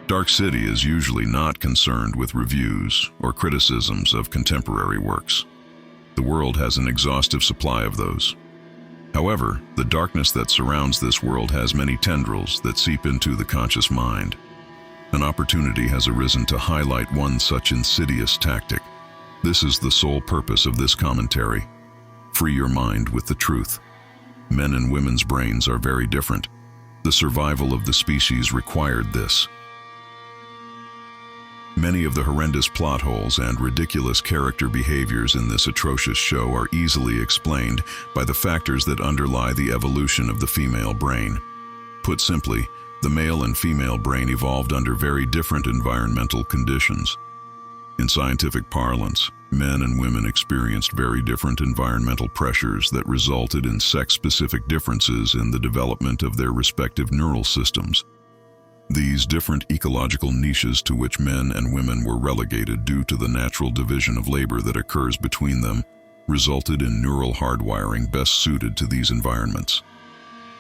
Dark City is usually not concerned with reviews or criticisms of contemporary works. The world has an exhaustive supply of those. However, the darkness that surrounds this world has many tendrils that seep into the conscious mind. An opportunity has arisen to highlight one such insidious tactic. This is the sole purpose of this commentary. Free your mind with the truth. Men and women's brains are very different. The survival of the species required this. Many of the horrendous plot holes and ridiculous character behaviors in this atrocious show are easily explained by the factors that underlie the evolution of the female brain. Put simply, the male and female brain evolved under very different environmental conditions. In scientific parlance, men and women experienced very different environmental pressures that resulted in sex-specific differences in the development of their respective neural systems. These different ecological niches to which men and women were relegated due to the natural division of labor that occurs between them resulted in neural hardwiring best suited to these environments.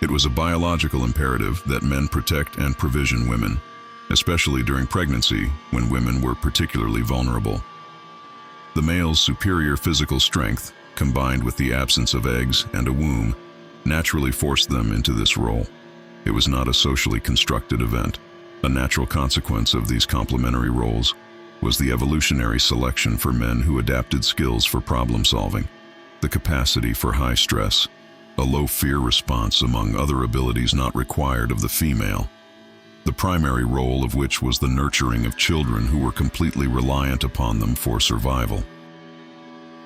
It was a biological imperative that men protect and provision women, especially during pregnancy when women were particularly vulnerable. The male's superior physical strength, combined with the absence of eggs and a womb, naturally forced them into this role. It was not a socially constructed event. A natural consequence of these complementary roles was the evolutionary selection for men who adapted skills for problem solving, the capacity for high stress, a low fear response among other abilities not required of the female, the primary role of which was the nurturing of children who were completely reliant upon them for survival.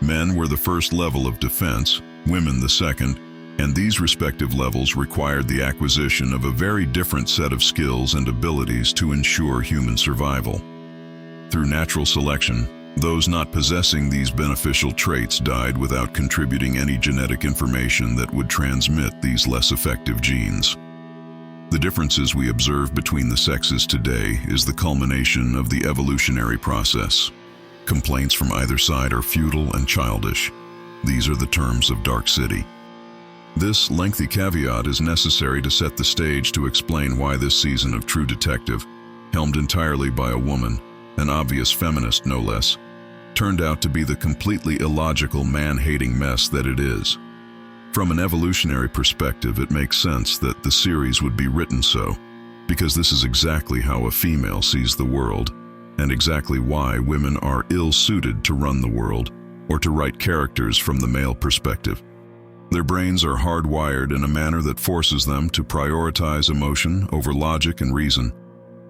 Men were the first level of defense, women the second, and these respective levels required the acquisition of a very different set of skills and abilities to ensure human survival. Through natural selection, those not possessing these beneficial traits died without contributing any genetic information that would transmit these less effective genes. The differences we observe between the sexes today is the culmination of the evolutionary process. Complaints from either side are futile and childish. These are the terms of Dark City. This lengthy caveat is necessary to set the stage to explain why this season of True Detective, helmed entirely by a woman, an obvious feminist no less, turned out to be the completely illogical man-hating mess that it is. From an evolutionary perspective, it makes sense that the series would be written so, because this is exactly how a female sees the world, and exactly why women are ill-suited to run the world, or to write characters from the male perspective. Their brains are hardwired in a manner that forces them to prioritize emotion over logic and reason,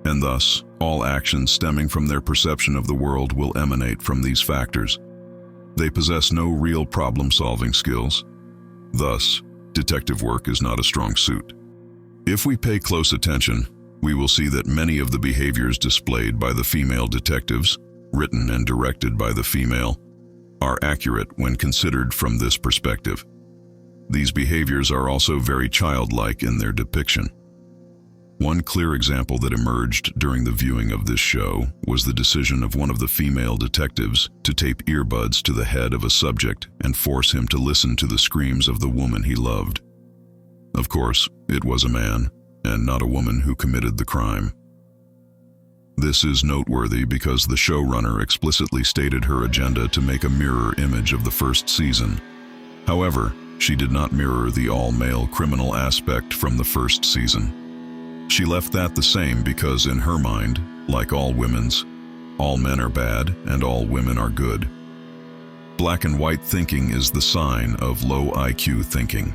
and thus, all actions stemming from their perception of the world will emanate from these factors. They possess no real problem-solving skills. Thus, detective work is not a strong suit. If we pay close attention, we will see that many of the behaviors displayed by the female detectives, written and directed by the female, are accurate when considered from this perspective. These behaviors are also very childlike in their depiction. One clear example that emerged during the viewing of this show was the decision of one of the female detectives to tape earbuds to the head of a subject and force him to listen to the screams of the woman he loved. Of course, it was a man, and not a woman who committed the crime. This is noteworthy because the showrunner explicitly stated her agenda to make a mirror image of the first season. However, she did not mirror the all-male criminal aspect from the first season. She left that the same because in her mind, like all women's, all men are bad and all women are good. Black and white thinking is the sign of low IQ thinking.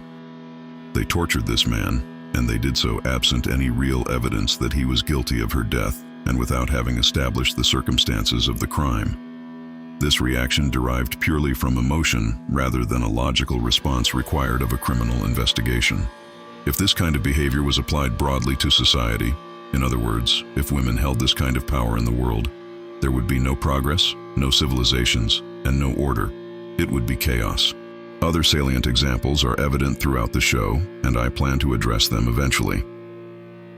They tortured this man, and they did so absent any real evidence that he was guilty of her death and without having established the circumstances of the crime. This reaction derived purely from emotion rather than a logical response required of a criminal investigation. If this kind of behavior was applied broadly to society, in other words, if women held this kind of power in the world, there would be no progress, no civilizations, and no order. It would be chaos. Other salient examples are evident throughout the show, and I plan to address them eventually.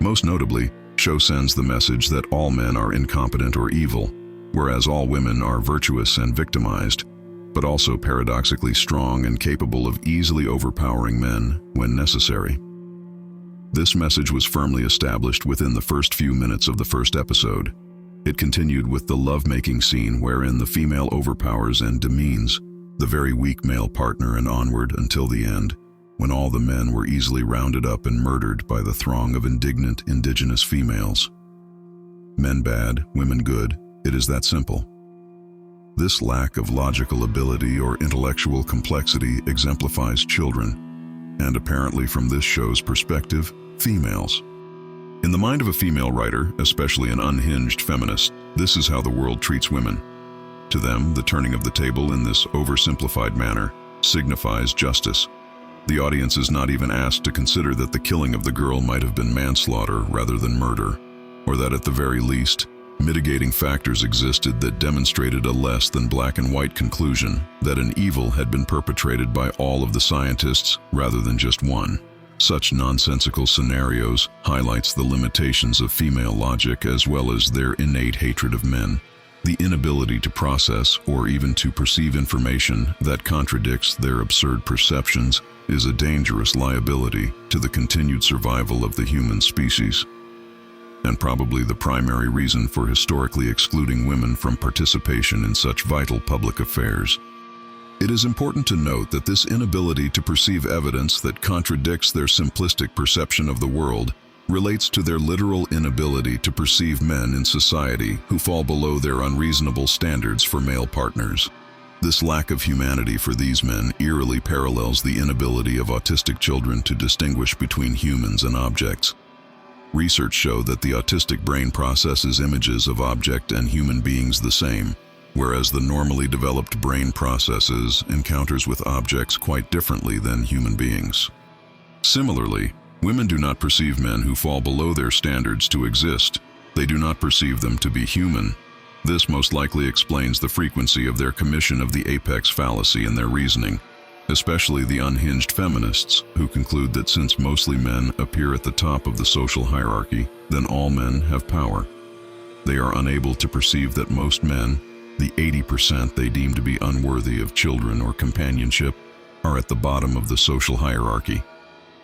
Most notably, show sends the message that all men are incompetent or evil, whereas all women are virtuous and victimized, but also paradoxically strong and capable of easily overpowering men when necessary. This message was firmly established within the first few minutes of the first episode. It continued with the love-making scene wherein the female overpowers and demeans the very weak male partner, and onward until the end, when all the men were easily rounded up and murdered by the throng of indignant indigenous females. Men bad, women good, it is that simple. This lack of logical ability or intellectual complexity exemplifies children, and apparently from this show's perspective, females. In the mind of a female writer, especially an unhinged feminist, this is how the world treats women. To them, the turning of the table in this oversimplified manner signifies justice. The audience is not even asked to consider that the killing of the girl might have been manslaughter rather than murder, or that at the very least, mitigating factors existed that demonstrated a less than black and white conclusion that an evil had been perpetrated by all of the scientists rather than just one. Such nonsensical scenarios highlights the limitations of female logic as well as their innate hatred of men. The inability to process or even to perceive information that contradicts their absurd perceptions is a dangerous liability to the continued survival of the human species, and probably the primary reason for historically excluding women from participation in such vital public affairs. It is important to note that this inability to perceive evidence that contradicts their simplistic perception of the world relates to their literal inability to perceive men in society who fall below their unreasonable standards for male partners. This lack of humanity for these men eerily parallels the inability of autistic children to distinguish between humans and objects. Research show that the autistic brain processes images of object and human beings the same, whereas the normally developed brain processes encounters with objects quite differently than human beings. Similarly, women do not perceive men who fall below their standards to exist. They do not perceive them to be human. This most likely explains the frequency of their commission of the apex fallacy in their reasoning, especially the unhinged feminists who conclude that since mostly men appear at the top of the social hierarchy, then all men have power. They are unable to perceive that most men, the 80% they deem to be unworthy of children or companionship, are at the bottom of the social hierarchy.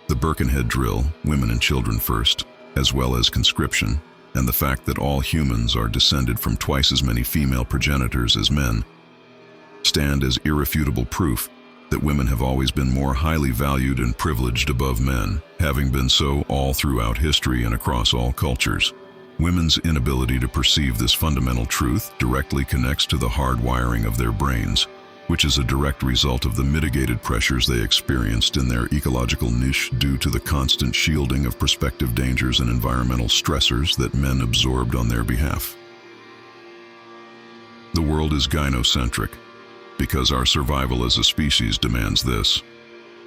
The Birkenhead drill, women and children first, as well as conscription, and the fact that all humans are descended from twice as many female progenitors as men, stand as irrefutable proof that women have always been more highly valued and privileged above men, having been so all throughout history and across all cultures. Women's inability to perceive this fundamental truth directly connects to the hardwiring of their brains, which is a direct result of the mitigated pressures they experienced in their ecological niche due to the constant shielding of prospective dangers and environmental stressors that men absorbed on their behalf. The world is gynocentric, because our survival as a species demands this.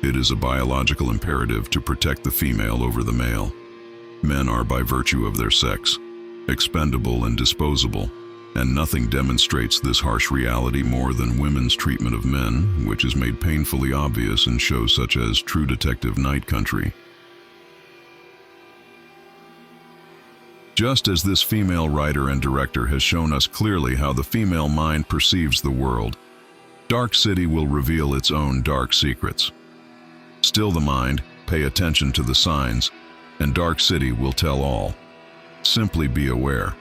It is a biological imperative to protect the female over the male. Men are, by virtue of their sex, expendable and disposable, and nothing demonstrates this harsh reality more than women's treatment of men, which is made painfully obvious in shows such as True Detective Night Country. Just as this female writer and director has shown us clearly how the female mind perceives the world, Dark City will reveal its own dark secrets. Still the mind, pay attention to the signs, and Dark City will tell all. Simply be aware.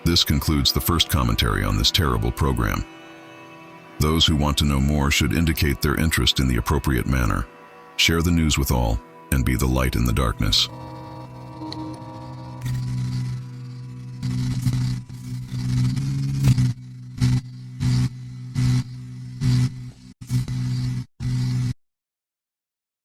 This concludes the first commentary on this terrible program. Those who want to know more should indicate their interest in the appropriate manner. Share the news with all, and be the light in the darkness.